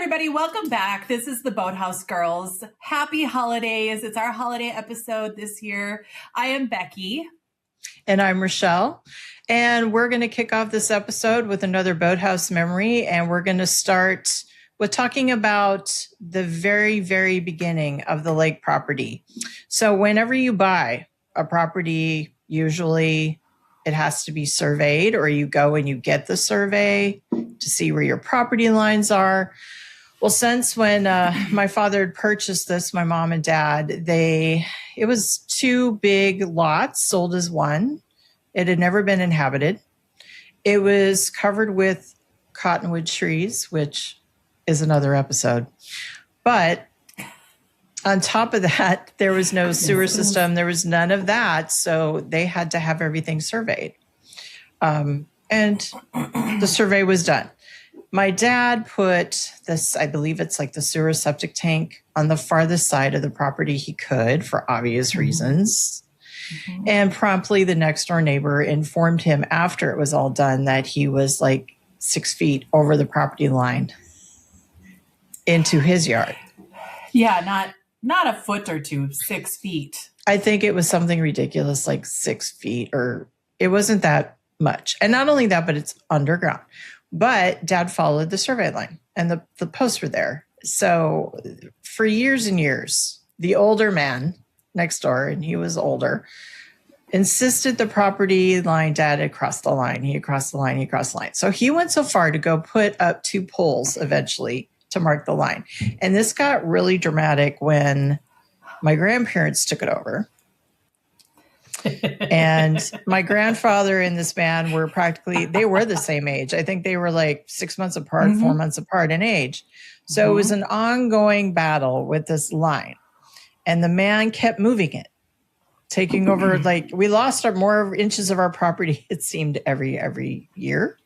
everybody. Welcome back. This is the BoatHouse Girls. Happy holidays. It's our holiday episode this year. I am Becky. And I'm Rachelle. And we're going to kick off this episode with another BoatHouse memory. And we're going to start with talking about the very, very beginning of the lake property. So whenever you buy a property, usually it has to be surveyed, or you go and you get the survey to see where your property lines are. Well, since when my father had purchased this, my mom and dad, it was two big lots sold as one. It had never been inhabited. It was covered with cottonwood trees, which is another episode. But on top of that, there was no sewer system. There was none of that. So they had to have everything surveyed. And the survey was done. My dad put this, I believe it's like the sewer septic tank on the farthest side of the property he could for obvious reasons. Mm-hmm. And promptly the next door neighbor informed him after it was all done that he was like 6 feet over the property line into his yard. Yeah, not a foot or two, 6 feet. I think it was something ridiculous, like 6 feet, or it wasn't that much. And not only that, but it's underground. But Dad followed the survey line and the posts were there. So for years and years, the older man next door, and he was older, insisted the property line Dad had crossed the line. He had crossed the line. He crossed the line. So he went so far to go put up 2 poles eventually to mark the line. And this got really dramatic when my grandparents took it over. And my grandfather and this man were they were the same age. I think they were like 6 months apart, mm-hmm. 4 months apart in age. So It was an ongoing battle with this line. And the man kept moving it, taking over. Like we lost more inches of our property, it seemed, every year.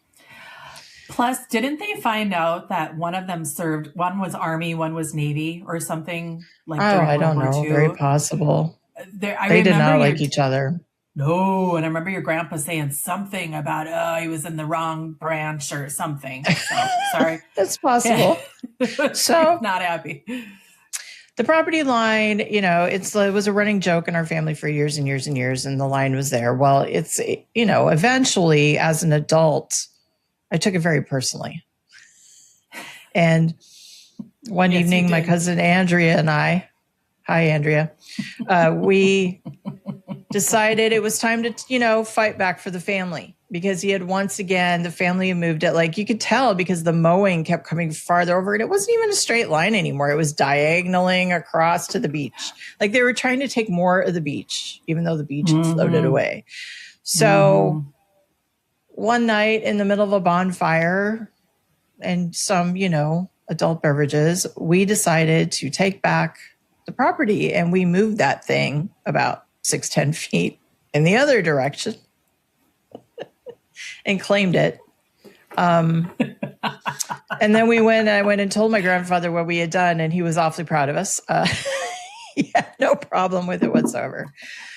Plus, didn't they find out that one of them served, one was Army, one was Navy or something like during I don't World War know. II? Very possible. They did not like each other. No, and I remember your grandpa saying something about, he was in the wrong branch or something. So, sorry. It's possible. So not happy. The property line, it was a running joke in our family for years and years and years, and the line was there. Well, it's, eventually as an adult, I took it very personally. And one evening, my cousin Andrea and I, hi, Andrea, we decided it was time to, fight back for the family, because he had once again, the family had moved it. Like you could tell because the mowing kept coming farther over, and it wasn't even a straight line anymore. It was diagonaling across to the beach. Like they were trying to take more of the beach, even though the beach had floated away. So one night in the middle of a bonfire and some, adult beverages, we decided to take back the property, and we moved that thing about 10 feet in the other direction and claimed it. And then I went and told my grandfather what we had done, and he was awfully proud of us. He had no problem with it whatsoever.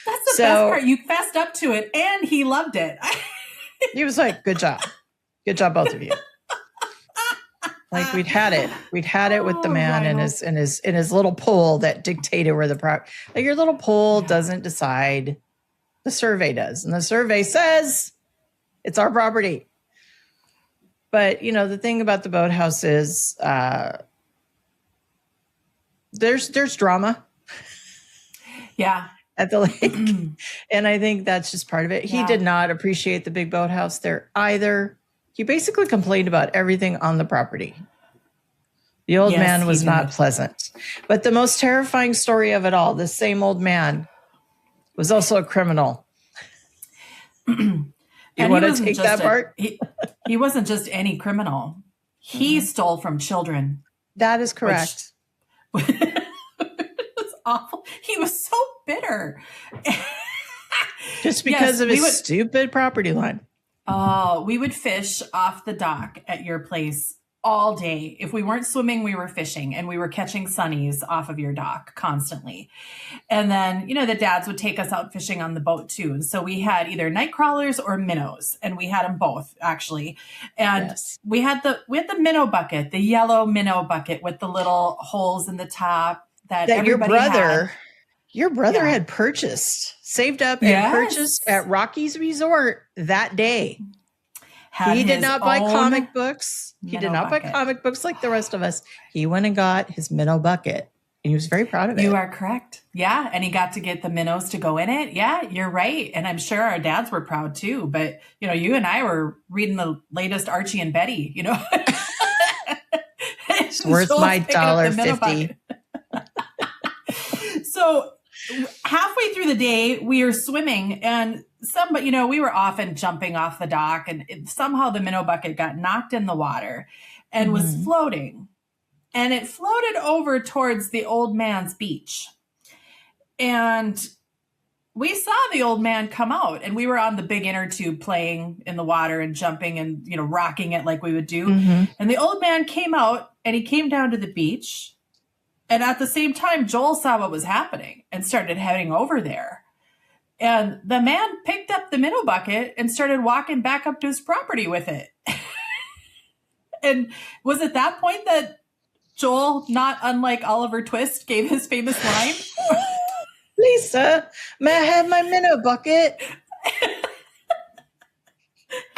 That's the best part. You fessed up to it and he loved it. He was like, good job. Good job, both of you. Like we'd had it with the man in his little pole that dictated where like your little pole doesn't decide, the survey does. And the survey says it's our property. But the thing about the boathouse is there's drama. Yeah. At the lake. And I think that's just part of it. He did not appreciate the big boathouse there either. He basically complained about everything on the property. The old man was not pleasant. But the most terrifying story of it all, this same old man was also a criminal. You want to take that part? He wasn't just any criminal. He stole from children. That is correct. It was awful. He was so bitter. Just because of his stupid property line. Oh, we would fish off the dock at your place all day. If we weren't swimming, we were fishing, and we were catching sunnies off of your dock constantly. And then, the dads would take us out fishing on the boat too. And so we had either night crawlers or minnows, and we had them both actually. And we had the minnow bucket, the yellow minnow bucket with the little holes in the top that everybody had. Your brother had purchased, saved up and purchased at Rocky's Resort that day. He did not buy comic books. He did not buy comic books like the rest of us. He went and got his minnow bucket. And he was very proud of it. You are correct. Yeah. And he got to get the minnows to go in it. Yeah, you're right. And I'm sure our dads were proud too. But, you and I were reading the latest Archie and Betty, It's worth my $1.50. So halfway through the day, we were swimming, and we were often jumping off the dock, and somehow the minnow bucket got knocked in the water and was floating. And it floated over towards the old man's beach. And we saw the old man come out, and we were on the big inner tube playing in the water and jumping and, rocking it like we would do. And the old man came out, and he came down to the beach. And at the same time, Joel saw what was happening and started heading over there. And the man picked up the minnow bucket and started walking back up to his property with it. And was it that point that Joel, not unlike Oliver Twist, gave his famous line? Lisa, may I have my minnow bucket? And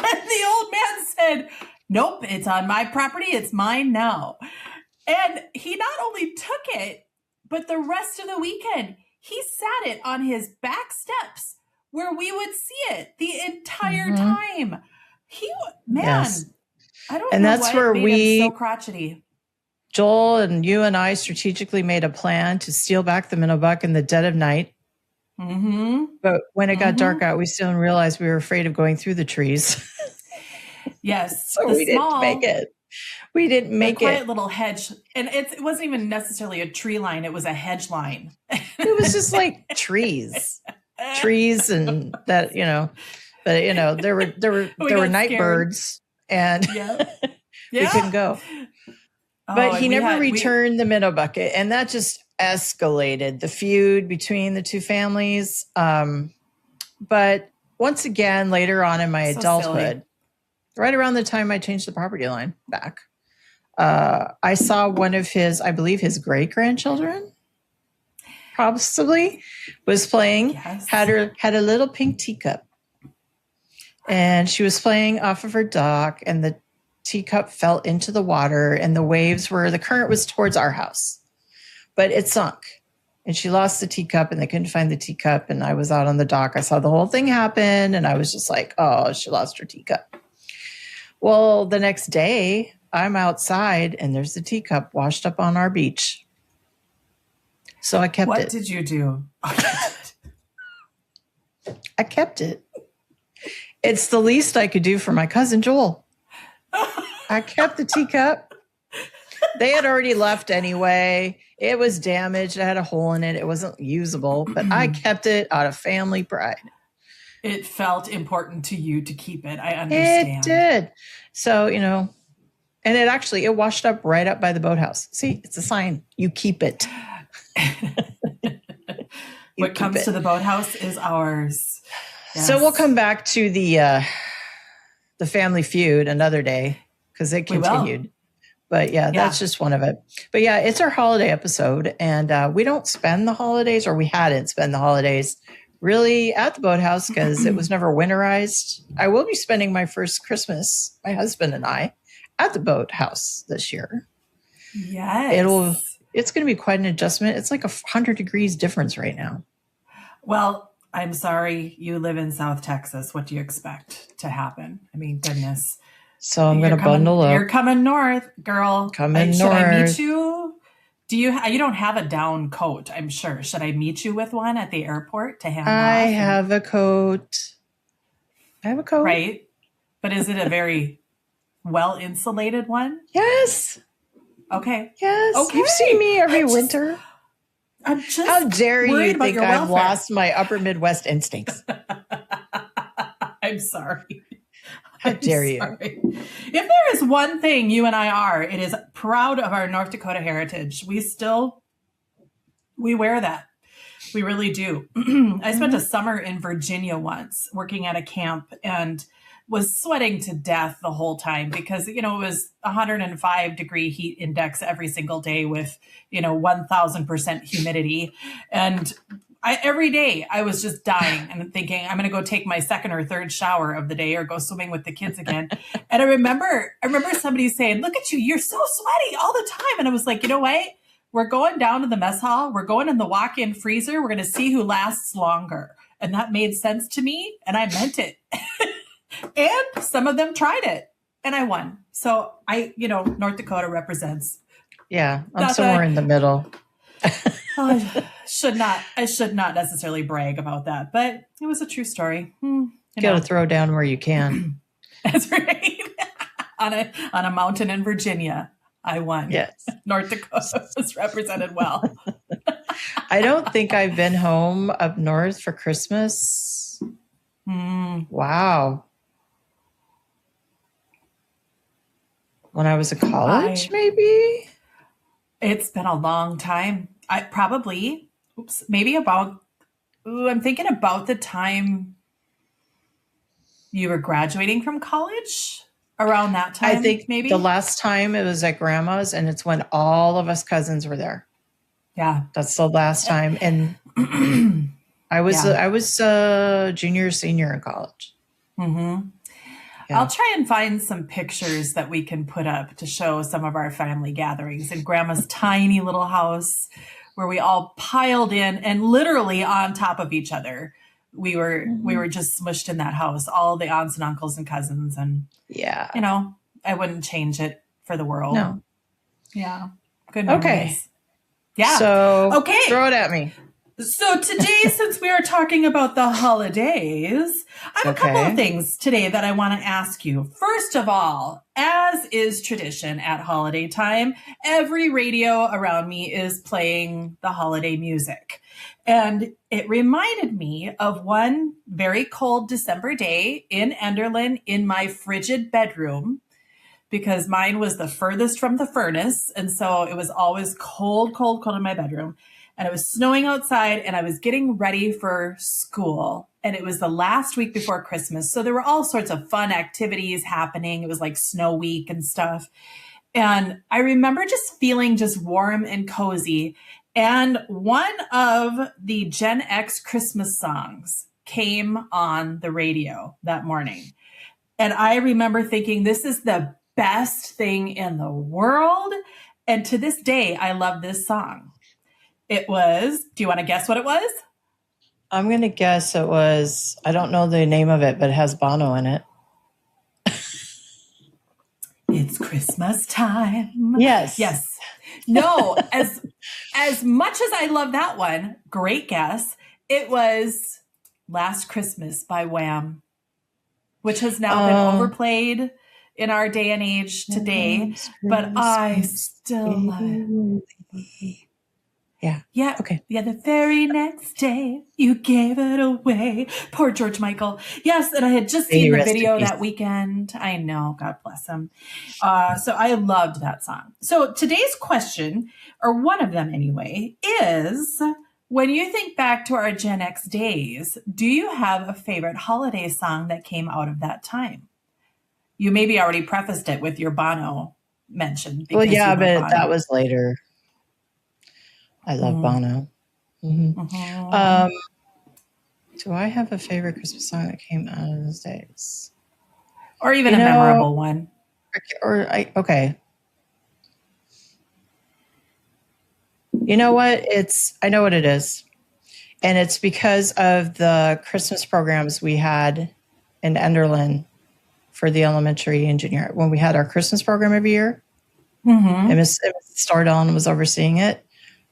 the old man said, nope, it's on my property. It's mine now. And he not only took it, but the rest of the weekend, he sat it on his back steps where we would see it the entire time. I don't know that's where made him so crotchety. Joel and you and I strategically made a plan to steal back the minnow bucket in the dead of night. But when it got dark out, we soon realized we were afraid of going through the trees. Yes. So we didn't make it. We didn't make it. Quiet little hedge. And it wasn't even necessarily a tree line. It was a hedge line. It was just like trees and that, but there were night birds, and we couldn't go. But he never returned the minnow bucket, and that just escalated the feud between the two families. But once again, later on in my adulthood, right around the time I changed the property line back, I saw one of his great-grandchildren possibly was playing, had a little pink teacup. And she was playing off of her dock, and the teacup fell into the water, and the current was towards our house, but it sunk. And she lost the teacup, and they couldn't find the teacup. And I was out on the dock. I saw the whole thing happen, and I was just like, oh, she lost her teacup. Well, the next day, I'm outside, and there's the teacup washed up on our beach. So I kept it. What did you do? I kept it. It's the least I could do for my cousin Joel. I kept the teacup. They had already left anyway. It was damaged. It had a hole in it. It wasn't usable, but I kept it out of family pride. It felt important to you to keep it. I understand. It did. So, and it washed up right up by the boathouse. See, it's a sign. You keep it. What comes to the boathouse is ours. Yes. So we'll come back to the family feud another day because it continued. But that's just one of it. But it's our holiday episode, and we don't spend the holidays, or we hadn't spent the holidays really at the boathouse because it was never winterized. I will be spending my first Christmas, my husband and I, at the boathouse this year. Yes. It's going to be quite an adjustment. It's like 100 degrees difference right now. Well, I'm sorry, you live in South Texas. What do you expect to happen? I mean, goodness. So I'm going to bundle up. You're coming north, girl. Coming north. Should I meet you? You don't have a down coat, I'm sure. Should I meet you with one at the airport to hand off? I have a coat. Right. But is it a very well insulated one? Yes. Okay. Yes. Okay. You've seen me every winter. I'm just How dare you think I've lost my upper Midwest instincts? I'm sorry. How dare you? If there is one thing you and I are, it is proud of our North Dakota heritage. We wear that. We really do. I spent a summer in Virginia once working at a camp and was sweating to death the whole time because, it was 105-degree heat index every single day with, 1,000% humidity. And every day I was just dying and thinking, I'm going to go take my second or third shower of the day or go swimming with the kids again. And I remember somebody saying, look at you, you're so sweaty all the time. And I was like, you know what? We're going down to the mess hall. We're going in the walk-in freezer. We're going to see who lasts longer. And that made sense to me. And I meant it. And some of them tried it and I won. So North Dakota represents. Yeah. I'm somewhere in the middle. I should not necessarily brag about that, but it was a true story. You got to throw down where you can. That's right. on a mountain in Virginia, I won. Yes. North Dakota was represented well. I don't think I've been home up north for Christmas. Wow. When I was in college, maybe? It's been a long time. Maybe about, I'm thinking about the time you were graduating from college, around that time. I think maybe the last time it was at grandma's, and it's when all of us cousins were there. Yeah. That's the last time. And I was junior, senior in college. Mm-hmm. Yeah. I'll try and find some pictures that we can put up to show some of our family gatherings in grandma's tiny little house where we all piled in and literally on top of each other. We were just smushed in that house, all the aunts and uncles and cousins. And yeah, I wouldn't change it for the world. No. Yeah. Good memories. Okay. Yeah. So okay. Throw it at me. So today, since we are talking about the holidays, I have a couple of things today that I want to ask you. First of all, as is tradition at holiday time, every radio around me is playing the holiday music. And it reminded me of one very cold December day in Enderlin in my frigid bedroom, because mine was the furthest from the furnace. And so it was always cold, cold, cold in my bedroom. And it was snowing outside and I was getting ready for school. And it was the last week before Christmas. So there were all sorts of fun activities happening. It was like snow week and stuff. And I remember just feeling just warm and cozy. And one of the Gen X Christmas songs came on the radio that morning. And I remember thinking, this is the best thing in the world. And to this day, I love this song. It was, do you want to guess what it was? I'm going to guess it was, I don't know the name of it, but it has Bono in it. It's Christmas time. Yes. Yes. No, as much as I love that one, great guess, it was Last Christmas by Wham, which has now been overplayed in our day and age today, but I still love it. Yeah. Yeah. Okay. Yeah. The very next day you gave it away. Poor George Michael. Yes. And I had just seen the video that weekend. I know. God bless him. So I loved that song. So today's question, or one of them anyway, is when you think back to our Gen X days, do you have a favorite holiday song that came out of that time? You maybe already prefaced it with your Bono mention. Well, yeah, but that was later. I love Bono. Mm-hmm. Do I have a favorite Christmas song that came out of those days? Or even a memorable one? Okay. You know what? I know what it is. And it's because of the Christmas programs we had in Enderlin for the elementary and junior. When we had our Christmas program every year, and Miss Stardon was overseeing it.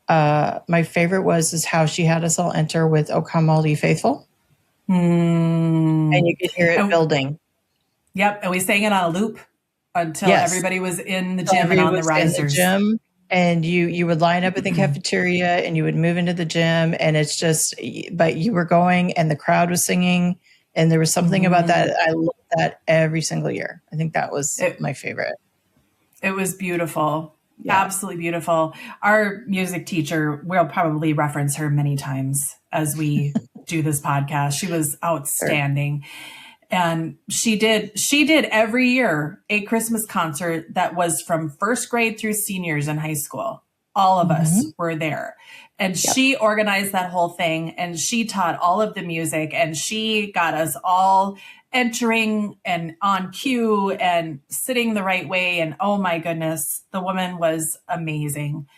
My favorite is how she had us all enter with "O Come All Ye Faithful," and you could hear it building. Yep, and we sang it on a loop until everybody was in the gym and on the risers. And you would line up at the cafeteria, and you would move into the gym, and it's just. But you were going, and the crowd was singing, and there was something about that. I love that every single year. I think that was my favorite. It was beautiful. Yeah. Absolutely beautiful. Our music teacher, we'll probably reference her many times as we do this podcast. She was outstanding. Sure. And she did every year a Christmas concert that was from first grade through seniors in high school. All of us were there. And she organized that whole thing, and she taught all of the music, and she got us all entering and on cue and sitting the right way. And oh my goodness, the woman was amazing.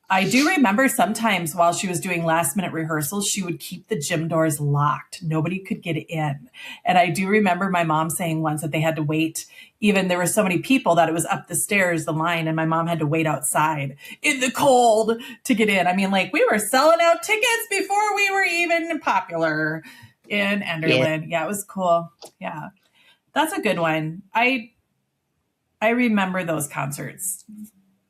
I do remember sometimes while she was doing last minute rehearsals, she would keep the gym doors locked. Nobody could get in. And I do remember my mom saying once that they had to wait. Even there were so many people that it was up the stairs, the line, and my mom had to wait outside in the cold to get in. I mean, like, we were selling out tickets before we were even popular in Enderlin. Yeah, it was cool. Yeah, that's a good one. I remember those concerts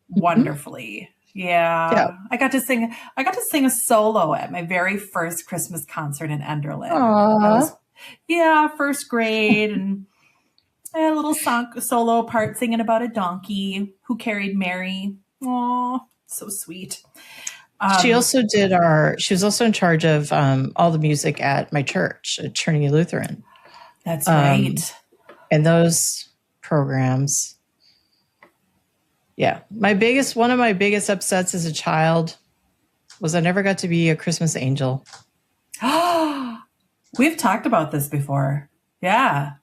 wonderfully. Yeah. I got to sing a solo at my very first Christmas concert in Enderlin. First grade, and I had a little solo part singing about a donkey who carried Mary. Aw, so sweet. She was also in charge of all the music at my church, at Trinity Lutheran. That's right. And those programs. Yeah. One of my biggest upsets as a child was I never got to be a Christmas angel. We've talked about this before. Yeah.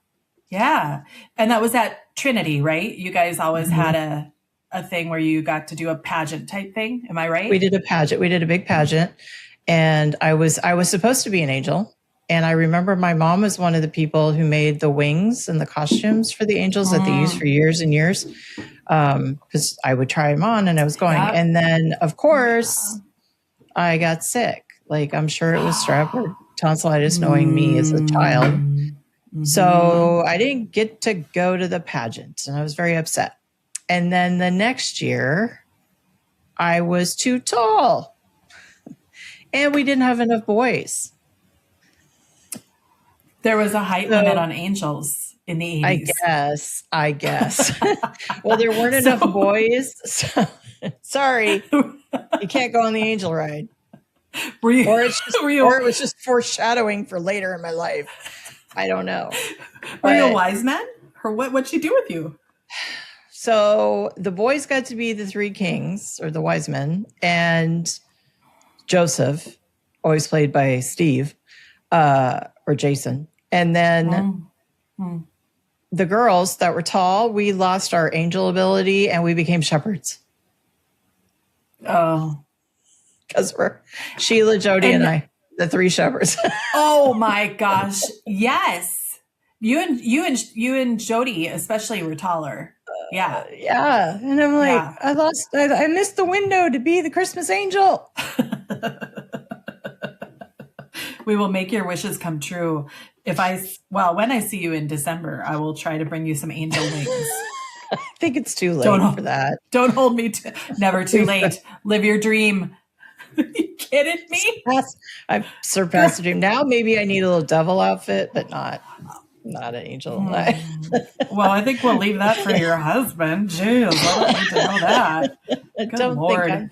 Yeah. And that was at Trinity, right? You guys always had a thing where you got to do a pageant type thing. Am I right? We did a pageant. We did a big pageant, and I was supposed to be an angel. And I remember my mom was one of the people who made the wings and the costumes for the angels that they used for years and years. Because I would try them on and I was going. Yep. And then, of course, I got sick. Like, I'm sure it was strep or tonsillitis, knowing me as a child. So I didn't get to go to the pageant, and I was very upset. And then the next year, I was too tall, and we didn't have enough boys. There was a height limit on angels in the 80s. I guess. Well, there weren't enough boys. So, sorry, you can't go on the angel ride. Or it was just foreshadowing for later in my life. I don't know. Were you a wise man? Or what'd she do with you? So the boys got to be the three kings, or the wise men, and Joseph, always played by Steve, or Jason. And then the girls that were tall, we lost our angel ability and we became shepherds. Oh. Because we're Sheila, Jody, and I, the three shepherds. Oh my gosh. Yes. You and Jody especially were taller. Yeah. Yeah. And I'm like, I missed the window to be the Christmas angel. We will make your wishes come true. When I see you in December, I will try to bring you some angel wings. I think it's too late for that. Don't hold me never too late. Live your dream. Are you kidding me? I've surpassed the dream. Now maybe I need a little devil outfit, but not an angel. Well, I think we'll leave that for your husband. Jeez, I don't need to know that. Good Lord.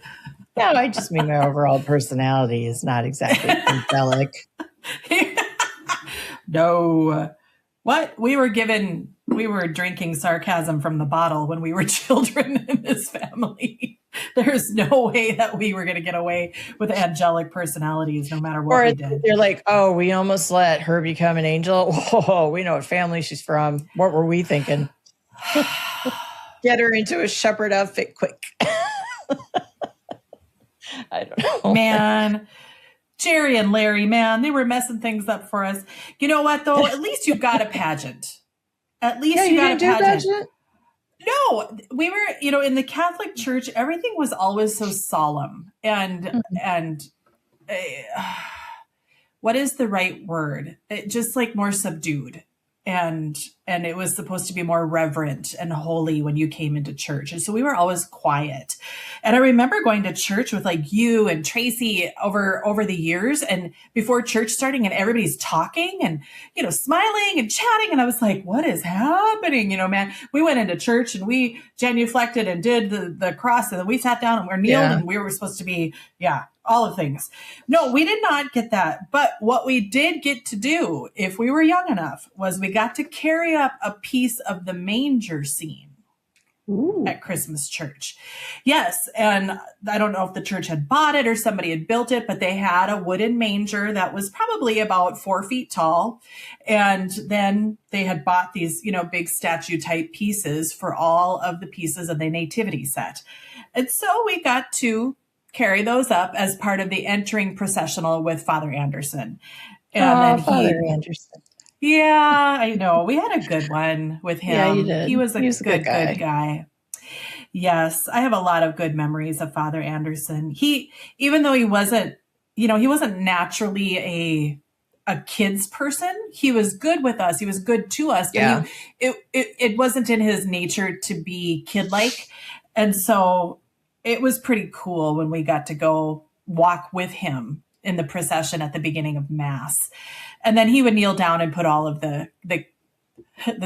I just mean my overall personality is not exactly angelic. No. What? We were drinking sarcasm from the bottle when we were children in this family. There's no way that we were going to get away with angelic personalities no matter what we did. They're like, oh, we almost let her become an angel. Whoa, we know what family she's from. What were we thinking? Get her into a shepherd outfit quick. I don't know. Man, Jerry and Larry, man, they were messing things up for us. You know what, though? At least you got a pageant. At least you got a pageant. No, we were, in the Catholic Church, everything was always so solemn and what is the right word? Just like more subdued. and it was supposed to be more reverent and holy when you came into church. And so we were always quiet. And I remember going to church with like you and Tracy over the years and before church starting, and everybody's talking and, you know, smiling and chatting. And I was like, what is happening? You know, man, we went into church and we genuflected and did the cross, and then we sat down and we're kneeled and we were supposed to be, all of things. No, we did not get that. But what we did get to do, if we were young enough, was we got to carry up a piece of the manger scene. Ooh. At Christmas church. Yes. And I don't know if the church had bought it or somebody had built it, but they had a wooden manger that was probably about 4 feet tall. And then they had bought these, you know, big statue type pieces for all of the pieces of the nativity set. And so we got to carry those up as part of the entering processional with Father Anderson. And then Father Anderson. Yeah, I know. We had a good one with him. Yeah, you did. He was a good guy. Yes, I have a lot of good memories of Father Anderson. Even though he wasn't naturally a kid's person, he was good with us. He was good to us. But it wasn't in his nature to be kid-like. And so it was pretty cool when we got to go walk with him in the procession at the beginning of Mass. And then he would kneel down and put all of the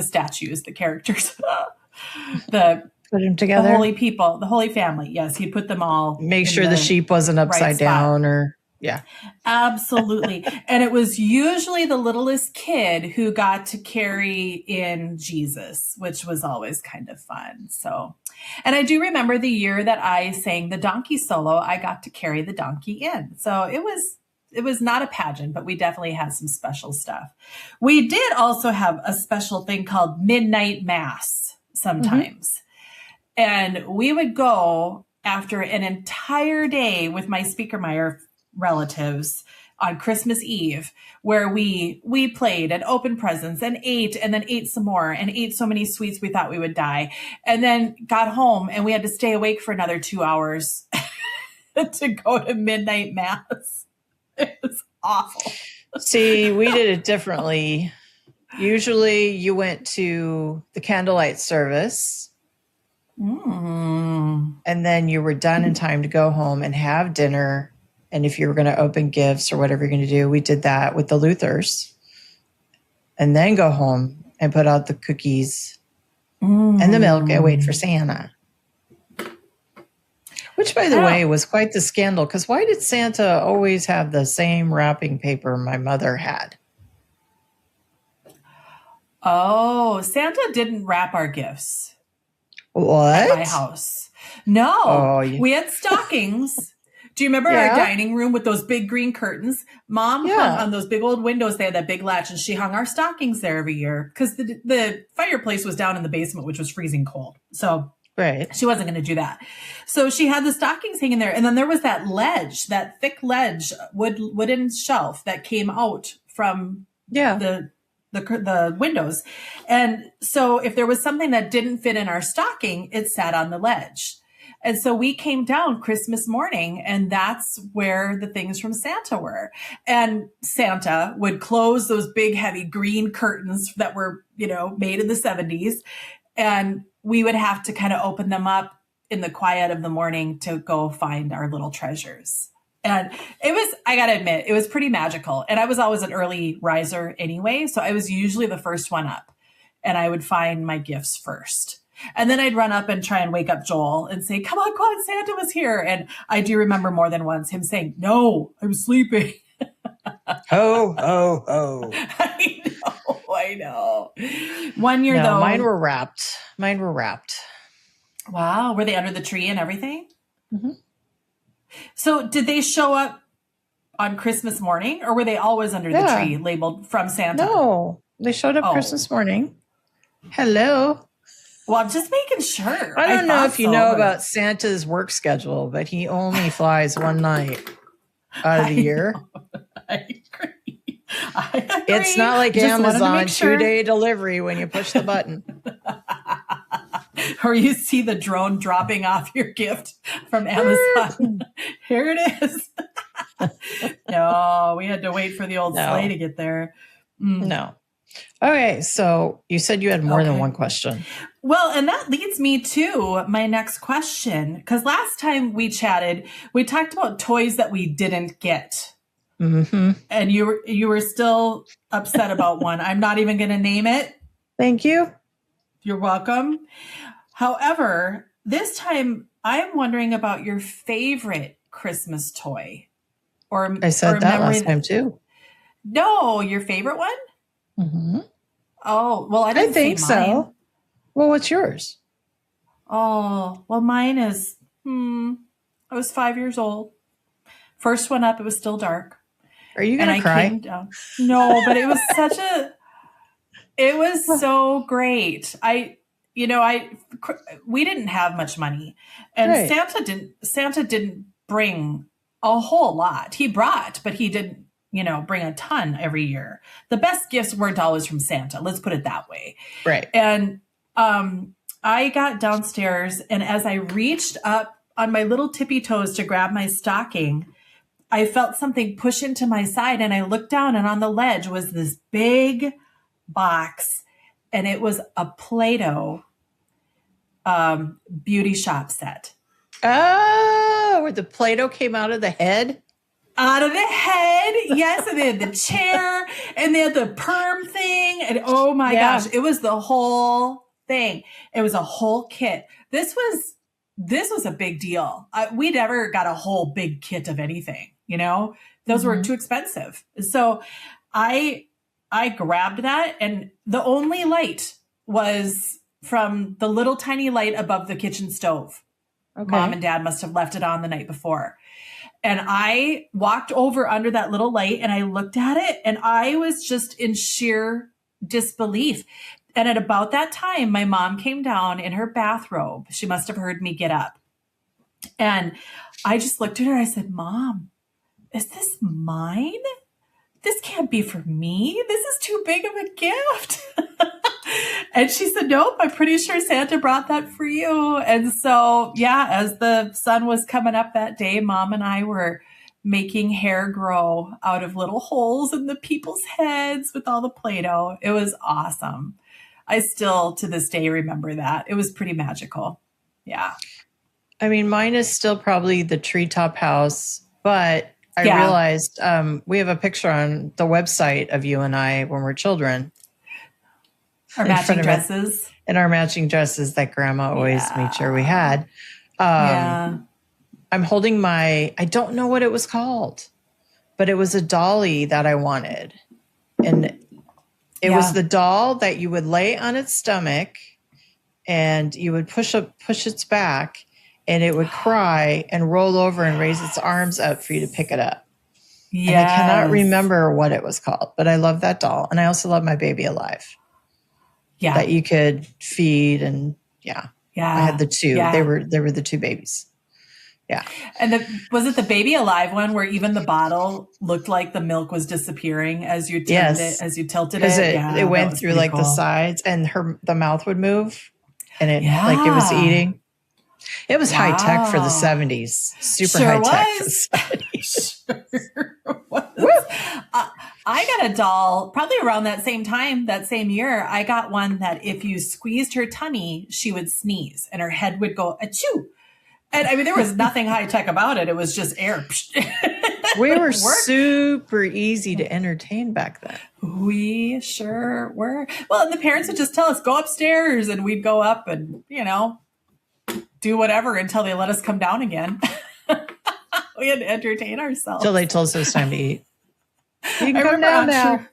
statues, the characters, put them together. The holy people, the Holy Family. Yes, he'd put them all. Make sure the sheep wasn't upside down or. Yeah, absolutely. And it was usually the littlest kid who got to carry in Jesus, which was always kind of fun. So, and I do remember the year that I sang the donkey solo, I got to carry the donkey in. So it was not a pageant, but we definitely had some special stuff. We did also have a special thing called midnight mass sometimes. Mm-hmm. And we would go after an entire day with my Speakermeyer relatives on Christmas Eve, where we played and opened presents and ate some more and ate so many sweets we thought we would die, and then got home and we had to stay awake for another 2 hours to go to midnight mass. It was awful. See, we did it differently. Usually you went to the candlelight service and then you were done in time to go home and have dinner. And if you were going to open gifts or whatever you're going to do, we did that with the Luthers. And then go home and put out the cookies and the milk and wait for Santa. Which, by the way, was quite the scandal. Because why did Santa always have the same wrapping paper my mother had? Oh, Santa didn't wrap our gifts. What? At my house. No. We had stockings. Do you remember our dining room with those big green curtains? Mom hung on those big old windows. They had that big latch, and she hung our stockings there every year because the fireplace was down in the basement, which was freezing cold. So she wasn't going to do that. So she had the stockings hanging there. And then there was that ledge, that thick ledge, wooden shelf that came out from the windows. And so if there was something that didn't fit in our stocking, it sat on the ledge. And so we came down Christmas morning, and that's where the things from Santa were. And Santa would close those big, heavy green curtains that were, made in the 70s. And we would have to kind of open them up in the quiet of the morning to go find our little treasures. And I got to admit, it was pretty magical. And I was always an early riser anyway. So I was usually the first one up, and I would find my gifts first. And then I'd run up and try and wake up Joel and say, come on, Santa was here. And I do remember more than once him saying, no, I was sleeping. Ho, ho, ho. I know. One year, though. Mine were wrapped. Wow. Were they under the tree and everything? Mm-hmm. So did they show up on Christmas morning, or were they always under the tree labeled from Santa? No, they showed up Christmas morning. Hello. Well, I'm just making sure. I don't know if you know about Santa's work schedule, but he only flies one night out of the year. I agree. It's not like just Amazon 2-day delivery when you push the button. Or you see the drone dropping off your gift from Amazon. Here it is. No, we had to wait for the old sleigh to get there. No. Okay, so you said you had more than Okay. one question. Well, and that leads me to my next question. Because last time we chatted, we talked about toys that we didn't get. Mm-hmm. And you were still upset about one. I'm not even going to name it. Thank you. You're welcome. However, this time I'm wondering about your favorite Christmas toy. I said that memory last time too. No, your favorite one? Mm-hmm. Oh, well, I I didn't think say mine. so. Well, what's yours? Oh, well, mine is, I was 5 years old. First one up, it was still dark. Are you going And to I cry? came down. No, but it was it was so great. We didn't have much money, and Right. Santa didn't bring a whole lot. He brought, but he didn't, bring a ton every year. The best gifts weren't always from Santa. Let's put it that way. Right. And I got downstairs, and as I reached up on my little tippy toes to grab my stocking, I felt something push into my side, and I looked down, and on the ledge was this big box, and it was a Play-Doh beauty shop set. Oh, where the Play-Doh came out of the head? Out of the head, yes, and they had the chair, and they had the perm thing, and oh my gosh, it was the whole thing. It was a whole kit. This was a big deal. We never got a whole big kit of anything, those were too expensive. So I grabbed that, and the only light was from the little tiny light above the kitchen stove. Okay. Mom and Dad must have left it on the night before. And I walked over under that little light, and I looked at it, and I was just in sheer disbelief. And at about that time, my mom came down in her bathrobe. She must have heard me get up. And I just looked at her. I said, Mom, is this mine? This can't be for me. This is too big of a gift. And she said, nope, I'm pretty sure Santa brought that for you. And so, yeah, as the sun was coming up that day, Mom and I were making hair grow out of little holes in the people's heads with all the Play-Doh. It was awesome. I still, to this day, remember that. It was pretty magical. Yeah. I mean, mine is still probably the treetop house, but I realized we have a picture on the website of you and I when we're children. Our matching dresses. And our matching dresses that Grandma always made sure we had. I'm holding I don't know what it was called, but it was a dolly that I wanted. And it was the doll that you would lay on its stomach, and you would push its back, and it would cry and roll over and raise its arms up for you to pick it up. Yes. And I cannot remember what it was called, but I love that doll. And I also love my Baby Alive. Yeah. That you could feed, and I had the two. Yeah. They were the two babies. Yeah. And was it the Baby Alive one where even the bottle looked like the milk was disappearing as you turned it, as you tilted it? It went through like the sides, and the mouth would move, and it like it was eating. It was high tech for the 70s. Super high tech for the 70s. Sure was. I got a doll probably around that same time, that same year. I got one that if you squeezed her tummy, she would sneeze and her head would go achoo. And I mean, there was nothing high tech about it. It was just air. We were super easy to entertain back then. We sure were. Well, and the parents would just tell us, go upstairs, and we'd go up and, do whatever until they let us come down again. We had to entertain ourselves. Until they told us it was time to eat. You can come down now.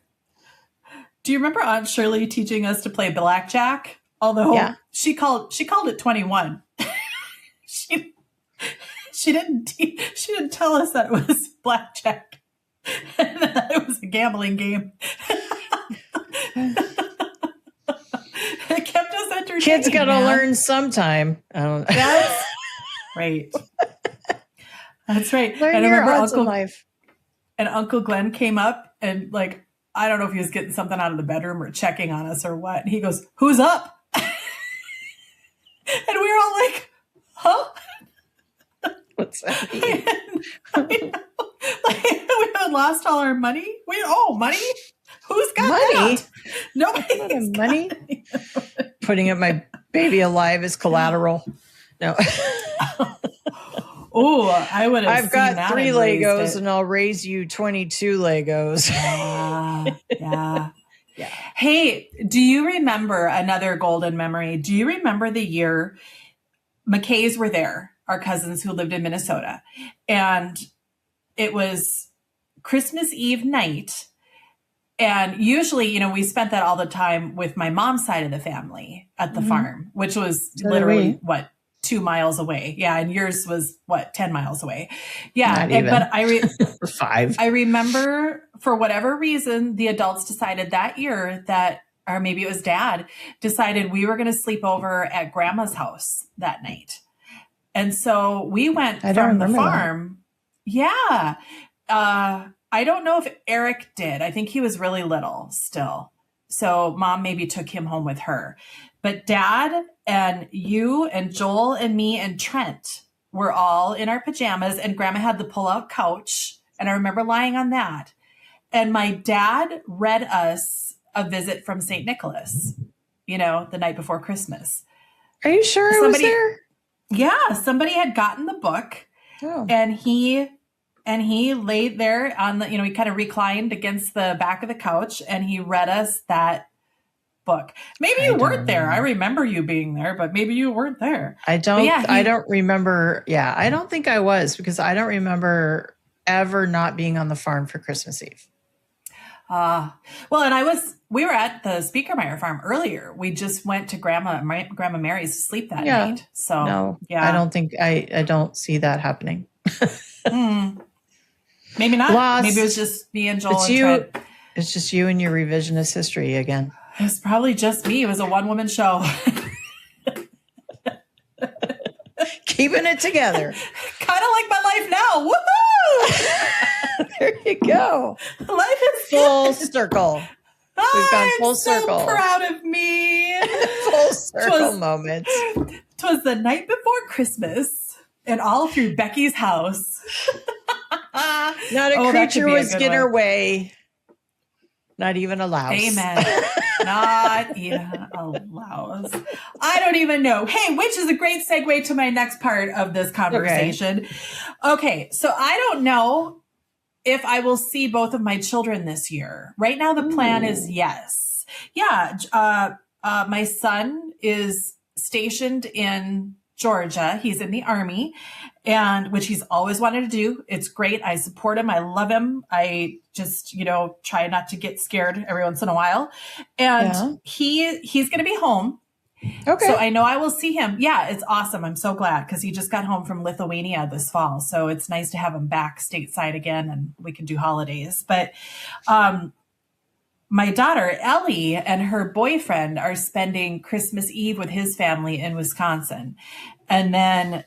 Do you remember Aunt Shirley teaching us to play blackjack? Although she called it 21. She didn't tell us that it was blackjack. That it was a gambling game. It kept us entertained. Kids got to learn sometime. That's right. That's right. Learn and I remember Uncle Glenn came up, and I don't know if he was getting something out of the bedroom or checking on us or what. And he goes, "Who's up?" And we were all like, "Huh? What's that mean?" Like, we had lost all our money. Money? Who's got Money? that? Nobody's got money. Putting up my baby alive as collateral. No. Oh, I would have. I've got 3 Legos and I'll raise you 22 Legos. Yeah. Hey, do you remember another golden memory? Do you remember the year McKays were there, our cousins who lived in Minnesota, and it was Christmas Eve night. And usually, we spent that all the time with my mom's side of the family at the farm, which was literally 2 miles away. Yeah. And yours was 10 miles away. Yeah. But 5. I remember for whatever reason, the adults decided that year or maybe it was Dad, decided we were going to sleep over at Grandma's house that night. And so we went from the farm. That. Yeah. I don't know if Eric did. I think he was really little still. So Mom maybe took him home with her. But Dad and you and Joel and me and Trent were all in our pajamas, and Grandma had the pull-out couch. And I remember lying on that. And my dad read us A Visit from St. Nicholas, the night before Christmas. Are you sure I was there? Yeah. Somebody had gotten the book and he laid there on the, he kind of reclined against the back of the couch and he read us that book. Maybe you weren't there. I remember you being there, but maybe you weren't there. I don't remember. Yeah. I don't think I was, because I don't remember ever not being on the farm for Christmas Eve. Well, and we were at the Speakermeyer farm earlier. We just went to Grandma Mary's to sleep that night. So no, I don't think I don't see that happening. Maybe not. Lost. Maybe it was just me and Joel and Trent. It's just you and your revisionist history again. It was probably just me. It was a one-woman show. Keeping it together. Kind of like my life now. Woohoo! There you go. Life is full circle. We've gone full circle. So proud of me. Full circle moments. It was the night before Christmas and all through Becky's house. Not a creature was in her way. Not even a louse. Amen. Not even a louse. I don't even know. Hey, which is a great segue to my next part of this conversation. Okay, so I don't know if I will see both of my children this year. Right now, the plan is yes. Yeah, my son is stationed in Georgia. He's in the Army, and which he's always wanted to do. It's great. I support him. I love him. I just, try not to get scared every once in a while. And he's going to be home. Okay. So I know I will see him. Yeah, it's awesome. I'm so glad because he just got home from Lithuania this fall. So it's nice to have him back stateside again and we can do holidays. But my daughter, Ellie, and her boyfriend are spending Christmas Eve with his family in Wisconsin. And then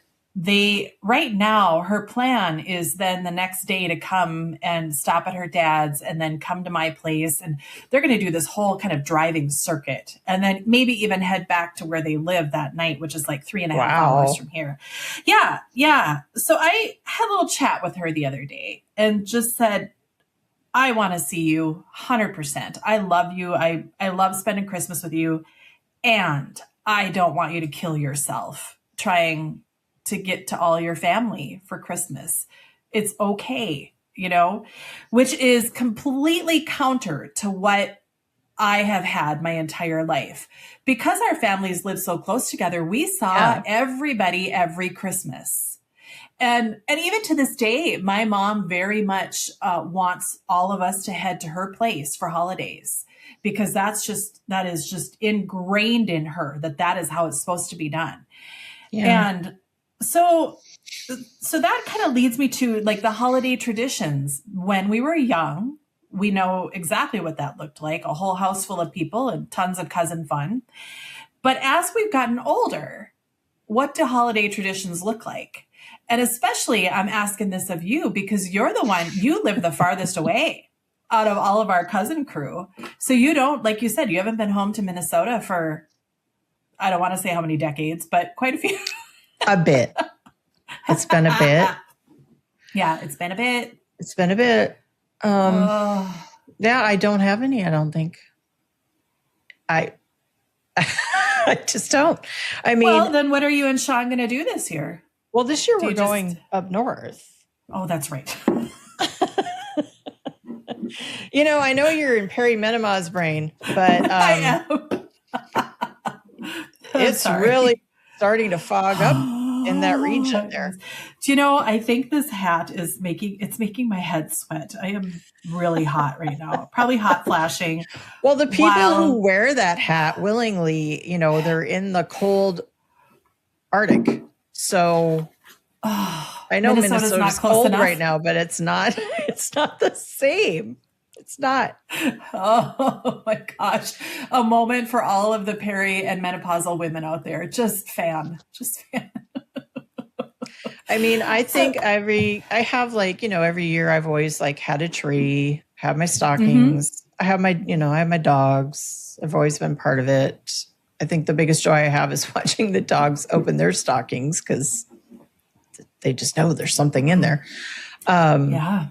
right now, her plan is then the next day to come and stop at her dad's and then come to my place. And they're going to do this whole kind of driving circuit and then maybe even head back to where they live that night, which is like 3.5 hours from here. Yeah. Yeah. So I had a little chat with her the other day and just said, I want to see you 100%. I love you. I love spending Christmas with you. And I don't want you to kill yourself trying to get to all your family for Christmas. It's okay, which is completely counter to what I have had my entire life. Because our families live so close together, we saw everybody every Christmas. And even to this day, my mom very much wants all of us to head to her place for holidays because that is just ingrained in her that is how it's supposed to be done. Yeah. And so that kind of leads me to like the holiday traditions. When we were young, we know exactly what that looked like, a whole house full of people and tons of cousin fun. But as we've gotten older, what do holiday traditions look like? And especially I'm asking this of you because you're the one, you live the farthest away out of all of our cousin crew. So you don't, like you said, you haven't been home to Minnesota for, I don't want to say how many decades, but quite a few. A bit. It's been a bit. Yeah, it's been a bit. It's been a bit. Oh. Yeah, I don't have any, I don't think. I just don't. I mean, Well, then what are you and Sean going to do this year? well, this year Do we're you just- going up north. Oh, that's right. I know you're in perimenopause brain, but I am. it's Sorry. really starting to fog up in that region there. Do you know, I think this hat is making my head sweat. I am really hot right now. Probably hot flashing. Well, the people who wear that hat willingly, they're in the cold Arctic. So I know Minnesota's cold right now, but it's not the same. It's not. Oh my gosh. A moment for all of the peri and menopausal women out there. Just fan. I mean, I think every year I've always had a tree, have my stockings. Mm-hmm. I have my dogs. I've always been part of it. I think the biggest joy I have is watching the dogs open their stockings because they just know there's something in there. Yeah.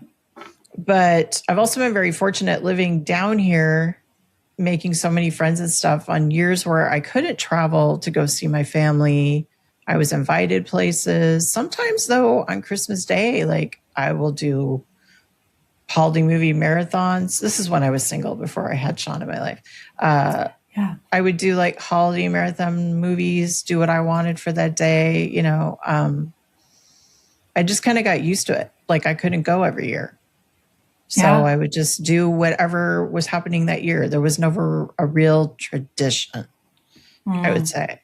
But I've also been very fortunate living down here, making so many friends and stuff on years where I couldn't travel to go see my family. I was invited places. Sometimes, though, on Christmas Day, I will do holiday movie marathons. This is when I was single before I had Sean in my life. Yeah, I would do holiday marathon movies, do what I wanted for that day. I just kind of got used to it. I couldn't go every year. So I would just do whatever was happening that year. There was never a real tradition, I would say,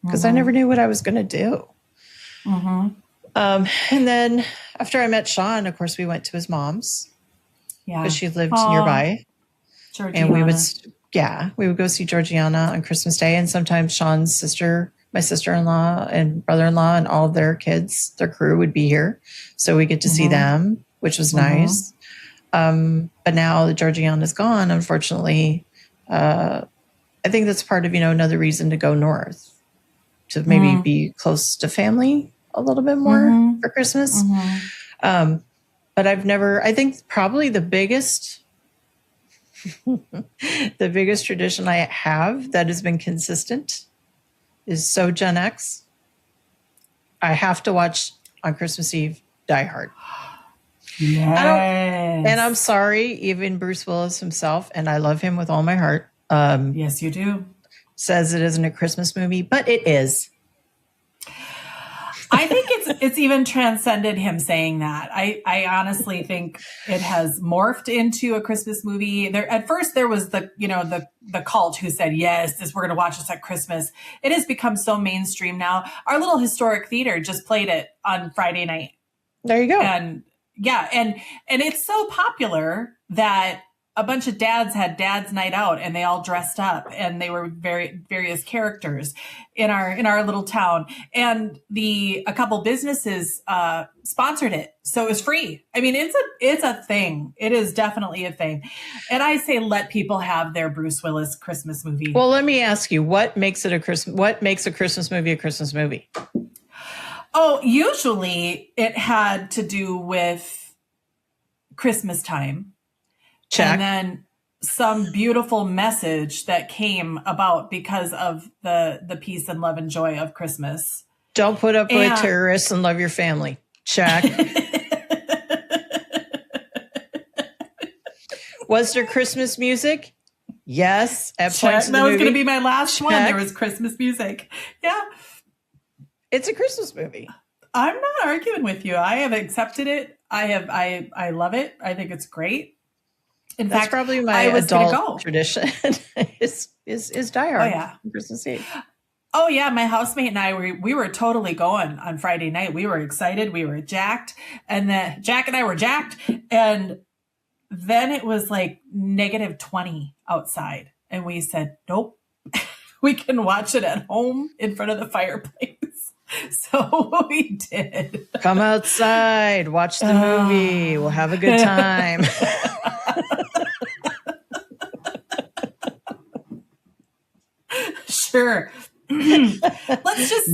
because I never knew what I was going to do. Mm-hmm. And then after I met Sean, of course, we went to his mom's because she lived nearby. Georgiana. And we would go see Georgiana on Christmas Day. And sometimes Sean's sister, my sister-in-law and brother-in-law and all of their kids, their crew would be here. So we get to see them, which was nice. But now that Georgiana's gone, unfortunately, I think that's part of, another reason to go north, to maybe be close to family a little bit more for Christmas. But I think probably the biggest tradition I have that has been consistent is so Gen X. I have to watch on Christmas Eve Die Hard. Yes. And I'm sorry, even Bruce Willis himself, and I love him with all my heart. Yes, you do. Says it isn't a Christmas movie, but it is. I think it's even transcended him saying that. I honestly think it has morphed into a Christmas movie. At first there was the cult who said, yes, we're going to watch this at Christmas. It has become so mainstream now. Our little historic theater just played it on Friday night. There you go. And it's so popular that a bunch of dads had dad's night out and they all dressed up and they were various characters in our little town. And a couple businesses sponsored it. So it was free. I mean, it's a thing. It is definitely a thing. And I say, let people have their Bruce Willis Christmas movie. Well, let me ask you, what makes a Christmas movie a Christmas movie? Oh, usually it had to do with Christmas time. Check. And then some beautiful message that came about because of the peace and love and joy of Christmas. Don't put up with terrorists and love your family. Check. Was there Christmas music? Yes. At points in the movie. That was going to be my last one. There was Christmas music. Yeah. It's a Christmas movie. I'm not arguing with you. I have accepted it. I love it. I think it's great. In That's fact, probably my adult tradition is Die Hard. Oh, yeah. Christmas Eve. Oh yeah, my housemate and I we were totally going on Friday night. We were excited. We were jacked, and then Jack and I were jacked, and then it was -20 outside, and we said, "Nope, we can watch it at home in front of the fireplace." So we did. Come outside, watch the movie. We'll have a good time. Sure. Let's just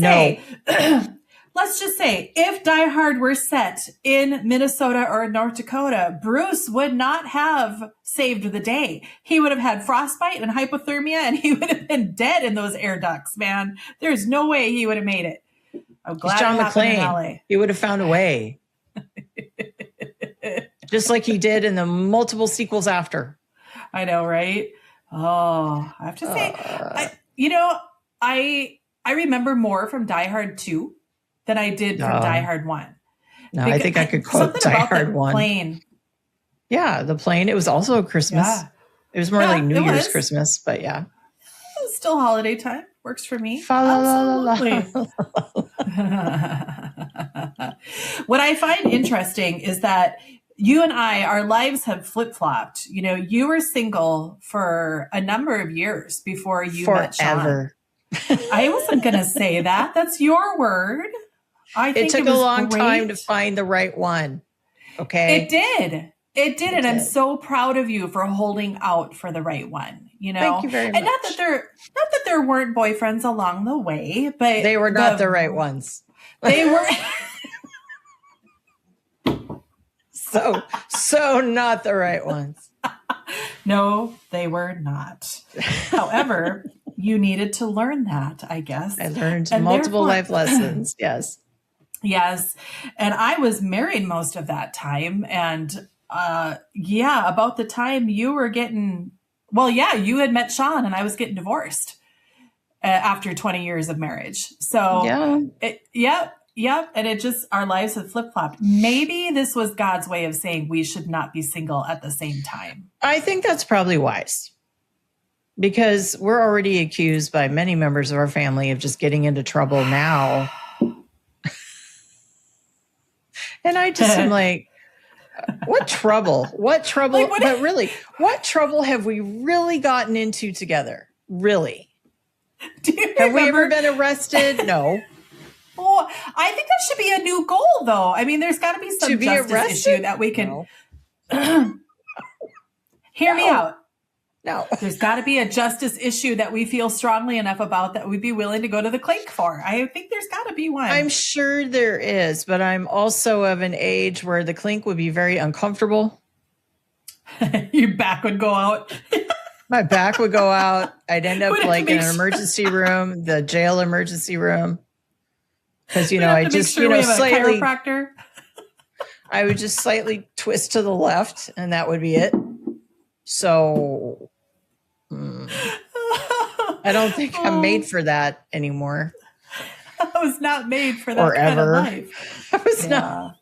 let's just say, if Die Hard were set in Minnesota or North Dakota, Bruce would not have saved the day. He would have had frostbite and hypothermia, and he would have been dead in those air ducts, man. There's no way he would have made it. I'm glad He's John it happened in McClane. LA. He would have found a way. Just like he did in the multiple sequels after. I know, right? Oh, I have to say, I remember more from Die Hard 2 than I did from Die Hard 1. No, I think I could quote Die Hard 1. Plane. Yeah, the plane. It was also Christmas. Yeah. It was more like New Year's Christmas, but yeah. It was still holiday time. Works for me. Absolutely. What I find interesting is that you and I, our lives have flip-flopped. You know, you were single for a number of years before you met Sean. I wasn't going to say that. That's your word. I think it took a long time to find the right one. Okay. It did. It did. And I'm so proud of you for holding out for the right one. You know, thank you very much. And not that there weren't boyfriends along the way, but they were not the right ones. They were so not the right ones. No, they were not. However, you needed to learn that, I guess. I learned multiple life lessons. Yes. Yes. And I was married most of that time. And about the time you were getting, you had met Sean and I was getting divorced after 20 years of marriage. So Yep. And it just, our lives have flip-flopped. Maybe this was God's way of saying we should not be single at the same time. I think that's probably wise, because we're already accused by many members of our family of just getting into trouble now. And I just am like, what trouble? What trouble? But really, what trouble have we really gotten into together? Really? Have we ever been arrested? No. Oh, I think that should be a new goal, though. I mean, there's got to be some justice issue that we can hear me out. No, there's got to be a justice issue that we feel strongly enough about that we'd be willing to go to the clink for. I think there's got to be one. I'm sure there is, but I'm also of an age where the clink would be very uncomfortable. Your back would go out. My back would go out. I'd end up like in an emergency room, the jail emergency room. Because, I just, slightly, chiropractor. I would just slightly twist to the left and that would be it. So I don't think I'm made for that anymore. I was not made for that kind of life. I was not.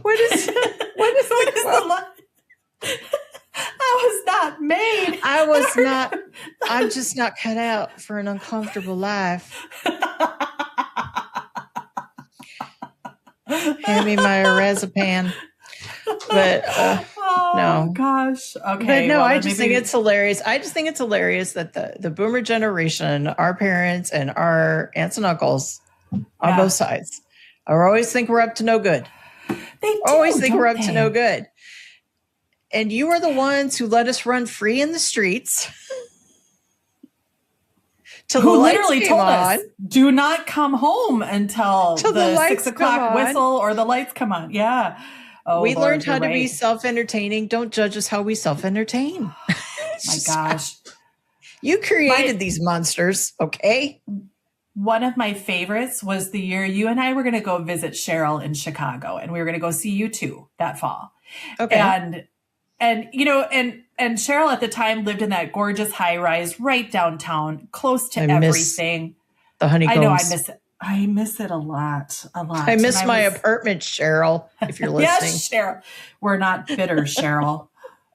What is the line? I was not made. I'm just not cut out for an uncomfortable life. Hand me my Razepam. But no. Gosh. Okay. But no, I just think it's hilarious. I just think it's hilarious that the boomer generation, our parents and our aunts and uncles on both sides, always think we're up to no good. They do, always think we're up to no good. And you are the ones who let us run free in the streets. Who literally told us, do not come home until the 6 o'clock whistle or the lights come on. Yeah. Oh, we learned how to be self-entertaining. Don't judge us how we self-entertain. My gosh. You created these monsters, okay? One of my favorites was the year you and I were going to go visit Cheryl in Chicago, and we were going to go see you two that fall. Okay. And Cheryl at the time lived in that gorgeous high rise right downtown, close to everything. The honeycombs. I know, I miss it. I miss it a lot. I miss my apartment, Cheryl, if you're listening. Yes, Cheryl. We're not bitter, Cheryl.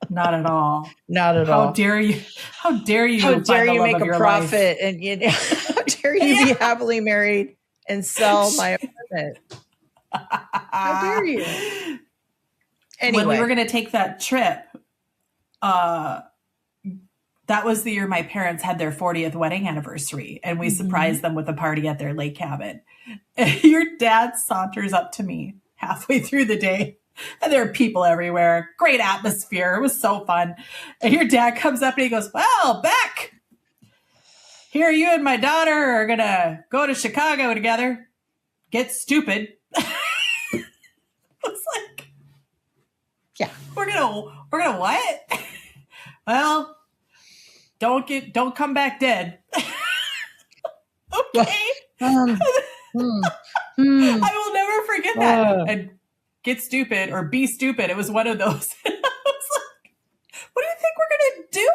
Not at all. Not at all. How dare you? How dare you? How dare you make a profit and how dare you be happily married and sell my apartment? How dare you? Anyway. When we were going to take that trip, that was the year my parents had their 40th wedding anniversary, and we surprised them with a party at their lake cabin. And your dad saunters up to me halfway through the day, and there are people everywhere. Great atmosphere. It was so fun. And your dad comes up and he goes, "Well, Beck, here you and my daughter are going to go to Chicago together. get stupid. It's like, yeah, we're gonna what? Well, don't come back dead. Okay. I will never forget that. And get stupid or be stupid. It was one of those. I was like, what do you think we're gonna do?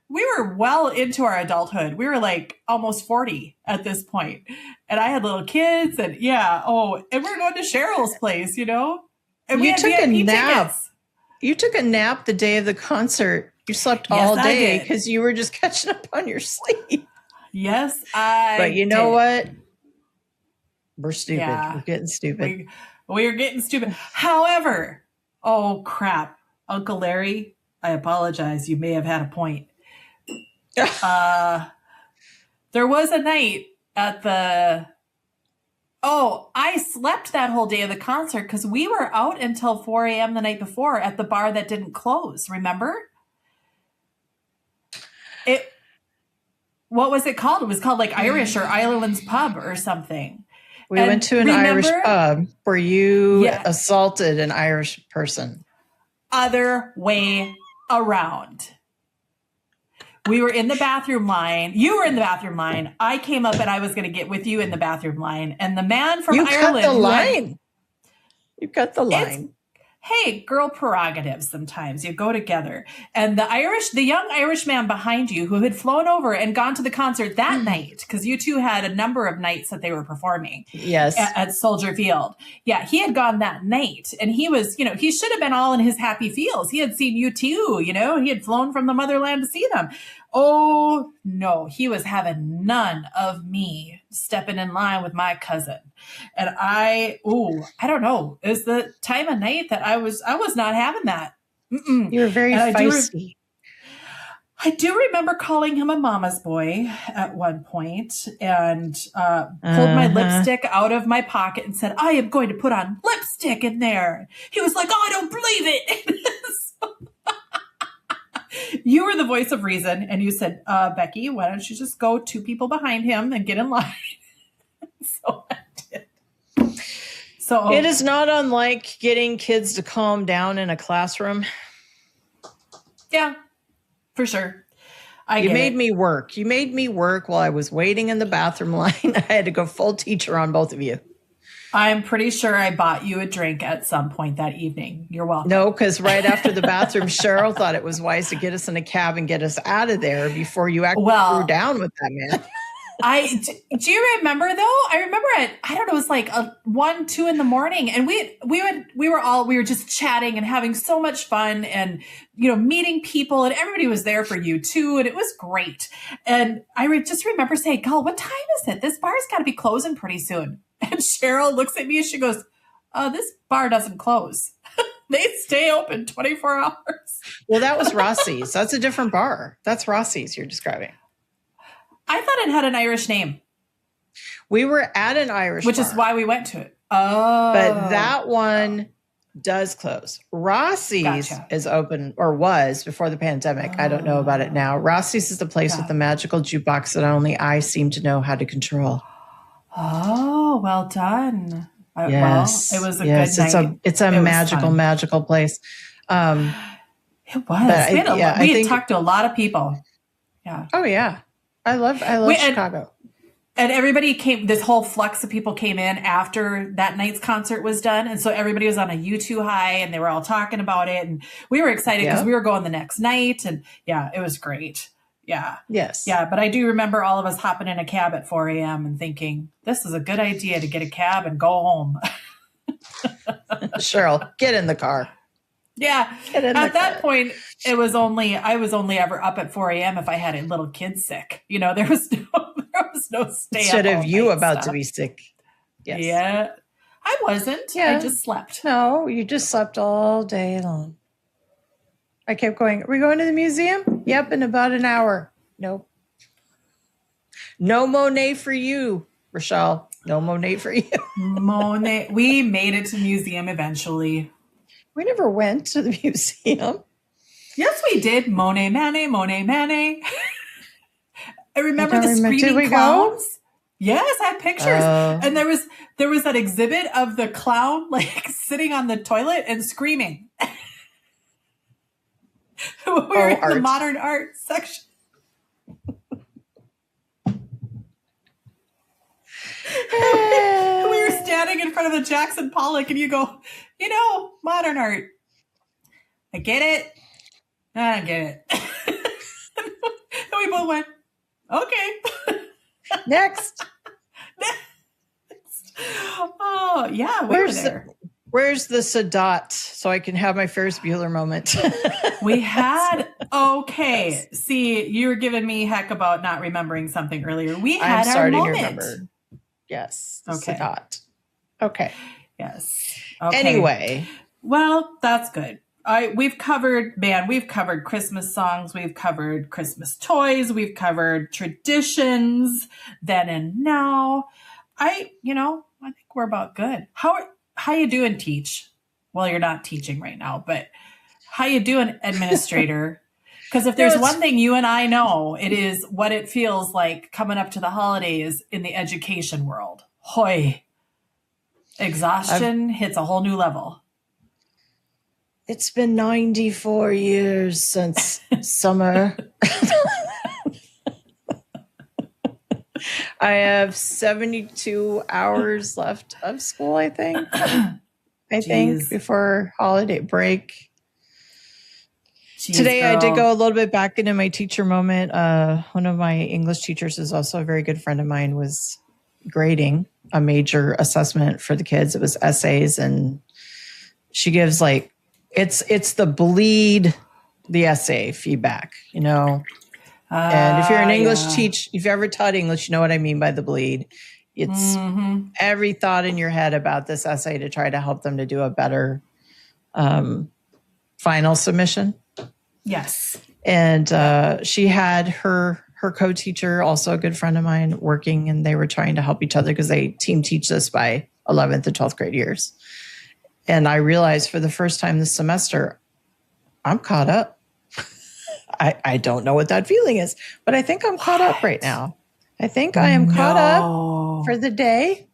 We were well into our adulthood. We were like almost 40 at this point. And I had little kids and and we were going to Cheryl's place, And we you had took VIP a nap. tickets. You took a nap the day of the concert. You slept all day because you were just catching up on your sleep. Yes, But you know what? We're stupid. Yeah. We're getting stupid. We're getting stupid. However, oh crap, Uncle Larry, I apologize. You may have had a point. There was a night at I slept that whole day of the concert because we were out until 4 a.m. the night before at the bar that didn't close. Remember? What was it called? It was called like Irish or Ireland's Pub or something. We went to an Irish pub where you assaulted an Irish person. Other way around. We were in the bathroom line. You were in the bathroom line. I came up and I was going to get with you in the bathroom line. And the man from Ireland. You cut the line. Hey, girl prerogatives sometimes. You go together. And the young Irish man behind you who had flown over and gone to the concert that night, because you two had a number of nights that they were performing at Soldier Field. Yeah, he had gone that night. And he was, he should have been all in his happy feels. He had seen you too, he had flown from the motherland to see them. Oh, no, he was having none of me stepping in line with my cousin. And I don't know. It was the time of night that I was not having that. Mm-mm. You were very feisty. I do remember calling him a mama's boy at one point and pulled my lipstick out of my pocket and said, I am going to put on lipstick in there. He was like, oh, I don't believe it. You were the voice of reason. And you said, Becky, why don't you just go 2 people behind him and get in line? So I did. So it is not unlike getting kids to calm down in a classroom. Yeah, for sure. You made me work. You made me work while I was waiting in the bathroom line. I had to go full teacher on both of you. I'm pretty sure I bought you a drink at some point that evening. You're welcome. No, because right after the bathroom, Cheryl thought it was wise to get us in a cab and get us out of there before you actually threw down with that man. Do you remember though? I remember it was like 1, 2 in the morning, and we were just chatting and having so much fun and meeting people, and everybody was there for you too, and it was great. And I just remember saying, "God, what time is it? This bar's got to be closing pretty soon." And Cheryl looks at me and she goes, "This bar doesn't close. They stay open 24 hours." Well, that was Rossi's. That's a different bar. That's Rossi's you're describing. I thought it had an Irish name. We were at an Irish bar. Which is why we went to it. Oh. But that one does close. Rossi's is open, or was before the pandemic. I don't know about it now. Rossi's is the place with the magical jukebox that only I seem to know how to to Oh, well done. Yes. Well, it was a good night. It's a magical place. It was. We had talked to a lot of people. Yeah. Oh, yeah. I love Chicago. And everybody came, this whole flux of people came in after that night's concert was done. And so everybody was on a U2 high and they were all talking about it. And we were excited because we were going the next night. And it was great. Yeah. Yes. Yeah. But I do remember all of us hopping in a cab at 4 a.m. and thinking, this is a good idea to get a cab and go home. Cheryl, get in the car. Yeah. At that point, I was only ever up at 4 a.m. if I had a little kid sick. There was no stay Instead of you about to be sick. Yes. Yeah. I wasn't. Yeah. I just slept. No, you just slept all day long. I kept going, are we going to the museum? Yep, in about an hour. Nope. No Monet for you, Rachelle. No Monet for you. Monet. We made it to the museum eventually. We never went to the museum. Yes, we did. Monet, Manet, Monet, Manet. I remember the screaming clowns. Yes, I have pictures. And there was that exhibit of the clown like sitting on the toilet and screaming. We were in the modern art section. We were standing in front of the Jackson Pollock, and you go, modern art. I get it. I get it. And we both went, okay. Next. Oh, yeah. Where's the Sadat so I can have my Ferris Bueller moment? We had, okay. See, you were giving me heck about not remembering something earlier. We had our moment. To remember. Yes. Okay. Sadat. Okay. Yes. Okay. Anyway. Well, that's good. We've covered Christmas songs. We've covered Christmas toys. We've covered traditions then and now. I think we're about good. How you doing, Teach? Well, you're not teaching right now, but how you doing, administrator? Because if there's one thing you and I know, it is what it feels like coming up to the holidays in the education world. Hoy. Exhaustion hits a whole new level. It's been 94 years since summer. I have 72 hours left of school, I think. Before holiday break. Jeez, today, girl. I did go a little bit back into my teacher moment. One of my English teachers is also a very good friend of mine, was grading a major assessment for the kids. It was essays, and she gives it's the bleed, the essay feedback, and if you're an English teacher, if you ever taught English, you know what I mean by the bleed. It's every thought in your head about this essay to try to help them to do a better final submission. Yes. And she had her co-teacher, also a good friend of mine, working, and they were trying to help each other because they team teach this by 11th and 12th grade years. And I realized for the first time this semester, I'm caught up. I don't know what that feeling is, but I think I'm caught up right now. I think I am caught up for the day.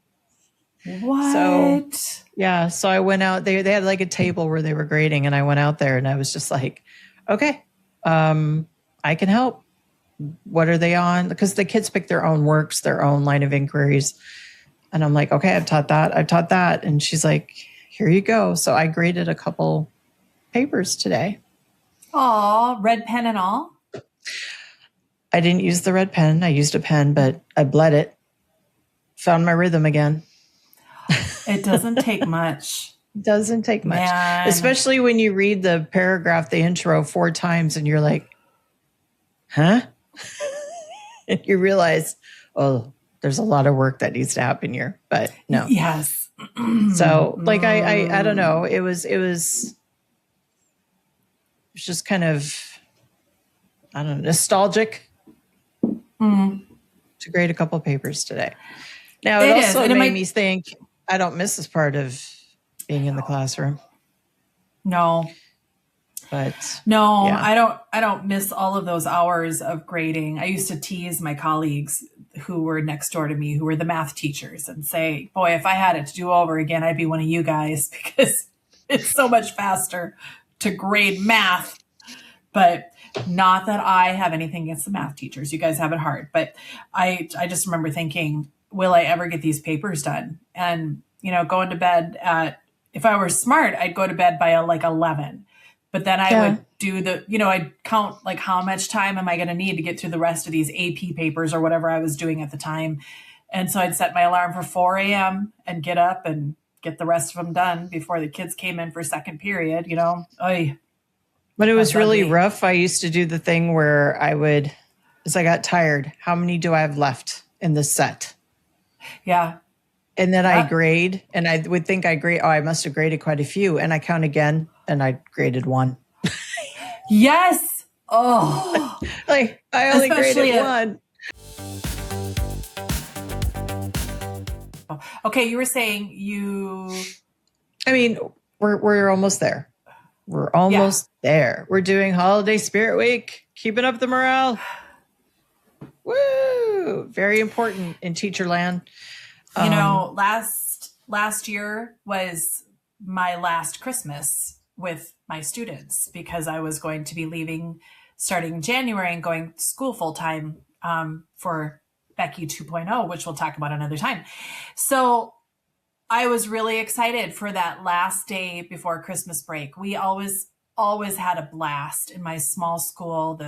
What? So I went out. They had like a table where they were grading, and I went out there, and I was just like, okay, I can help. What are they on? Because the kids pick their own works, their own line of inquiries. And I'm like, okay, I've taught that. And she's like, here you go. So I graded a couple papers today. Aw, red pen and all? I didn't use the red pen. I used a pen, but I bled it. Found my rhythm again. It doesn't take much. Doesn't take much. Man. Especially when you read the paragraph, the intro 4 times, and you're like, huh? And you realize, oh, there's a lot of work that needs to happen here. But no. Yes. So I don't know. It was just kind of, I don't know, nostalgic to grade a couple papers today. Now, it also made me think, I don't miss this part of being in the classroom. No. But no, yeah. I don't miss all of those hours of grading. I used to tease my colleagues who were next door to me, who were the math teachers, and say, boy, if I had it to do over again, I'd be one of you guys, because it's so much faster to grade math. But not that I have anything against the math teachers. You guys have it hard. But I just remember thinking, will I ever get these papers done? And, going to bed if I were smart, I'd go to bed by 11. But then I would do I'd count how much time am I going to need to get through the rest of these AP papers or whatever I was doing at the time. And so I'd set my alarm for 4 a.m. and get up and get the rest of them done before the kids came in for second period, Oy. But it was really rough. I used to do the thing where I would, as I got tired, how many do I have left in this set? Yeah. And then I grade, and I would think I grade, I must have graded quite a few. And I count again, and I graded 1. Yes. Oh. I only graded 1. Okay, you were saying we're almost there. We're almost there. We're doing Holiday Spirit Week. Keeping up the morale. Woo! Woo! Very important in teacher land. You know, last year was my last Christmas with my students because I was going to be leaving starting in January and going to school full time for Becky 2.0, which we'll talk about another time. So I was really excited for that last day before Christmas break. We always had a blast in my small school.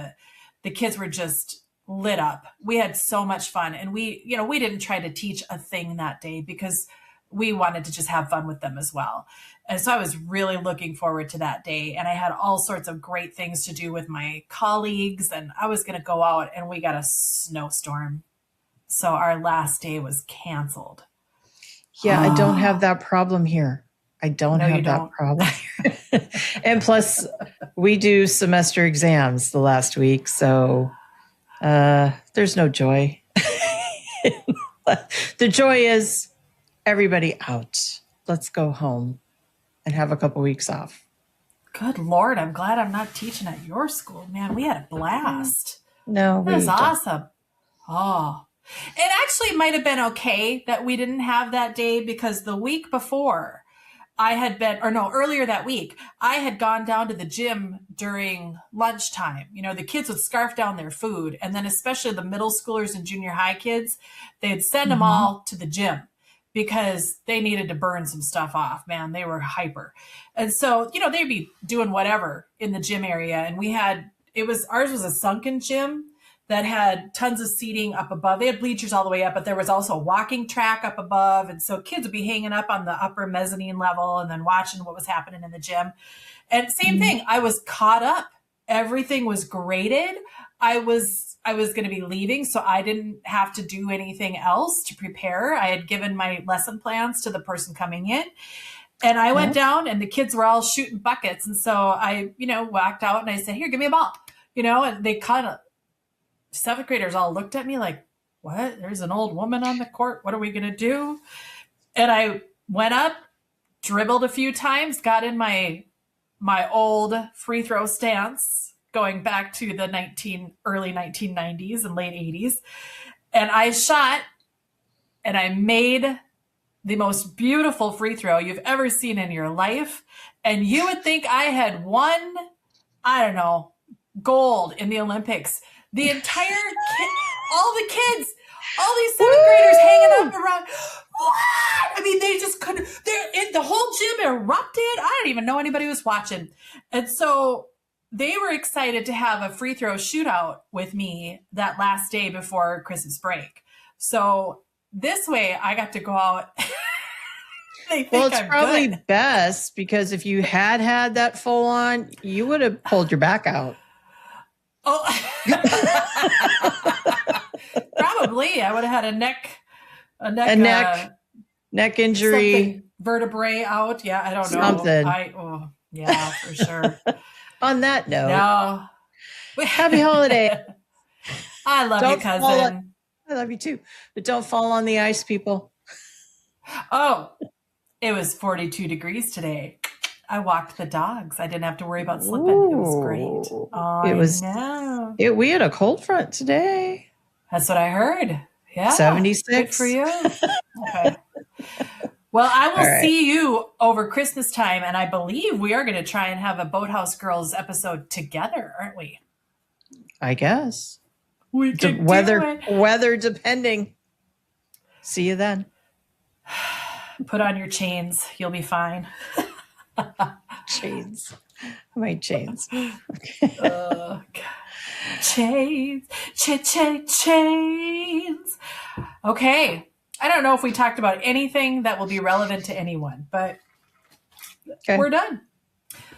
The kids were just lit up. We had so much fun, and we didn't try to teach a thing that day because we wanted to just have fun with them as well. And so I was really looking forward to that day, and I had all sorts of great things to do with my colleagues, and I was going to go out, and we got a snowstorm. So our last day was canceled. Yeah, I don't have that problem here. I don't have that problem. And plus, we do semester exams the last week, so there's no joy. The joy is everybody out. Let's go home and have a couple weeks off. Good Lord, I'm glad I'm not teaching at your school. Man, we had a blast. No, that was awesome. Oh, it actually might have been okay that we didn't have that day because the week before earlier that week, I had gone down to the gym during lunchtime. You know, the kids would scarf down their food, and then especially the middle schoolers and junior high kids, they'd send them all to the gym because they needed to burn some stuff off. Man, they were hyper. And so, you know, they'd be doing whatever in the gym area. And ours was a sunken gym that had tons of seating up above. They had bleachers all the way up, but there was also a walking track up above. And so kids would be hanging up on the upper mezzanine level and then watching what was happening in the gym. And same thing, I was caught up. Everything was graded. I was going to be leaving, so I didn't have to do anything else to prepare. I had given my lesson plans to the person coming in. And I went down, and the kids were all shooting buckets. And so I, walked out, and I said, "Here, give me a ball." And they kind of, seventh graders all looked at me like, "What? There's an old woman on the court. What are we going to do?" And I went up, dribbled a few times, got in my old free throw stance going back to the early 1990s and late 80s. And I shot, and I made the most beautiful free throw you've ever seen in your life. And you would think I had won, I don't know, gold in the Olympics. The entire all the kids, all these seventh graders hanging up around. What? I mean, they just couldn't. The whole gym erupted. I didn't even know anybody was watching. And so they were excited to have a free throw shootout with me that last day before Christmas break. So this way I got to go out. Well, it's probably best because if you had that full on, you would have pulled your back out. Oh, probably. I would have had a neck injury, vertebrae out. Yeah, I don't know. Something. Yeah, for sure. On that note, no. Happy holiday. I love you, cousin. I love you too, but don't fall on the ice, people. Oh, it was 42 degrees today. I walked the dogs. I didn't have to worry about slipping. It was great. Oh, we had a cold front today. That's what I heard. Yeah. 76. Good for you. Okay. Well, I will see you over Christmas time, and I believe we are going to try and have a BoatHouse Girls episode together, aren't we? I guess. We can weather depending. See you then. Put on your chains. You'll be fine. Chains. My chains. Oh, God. Chains. Chains. Okay. I don't know if we talked about anything that will be relevant to anyone, but we're done.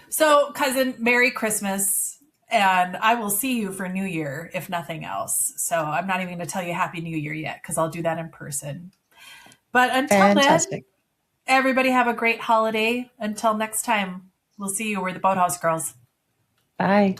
So, cousin, Merry Christmas. And I will see you for New Year, if nothing else. So I'm not even going to tell you Happy New Year yet, because I'll do that in person. But until then, everybody have a great holiday. Until next time, we'll see you. We're the BoatHouse Girls. Bye.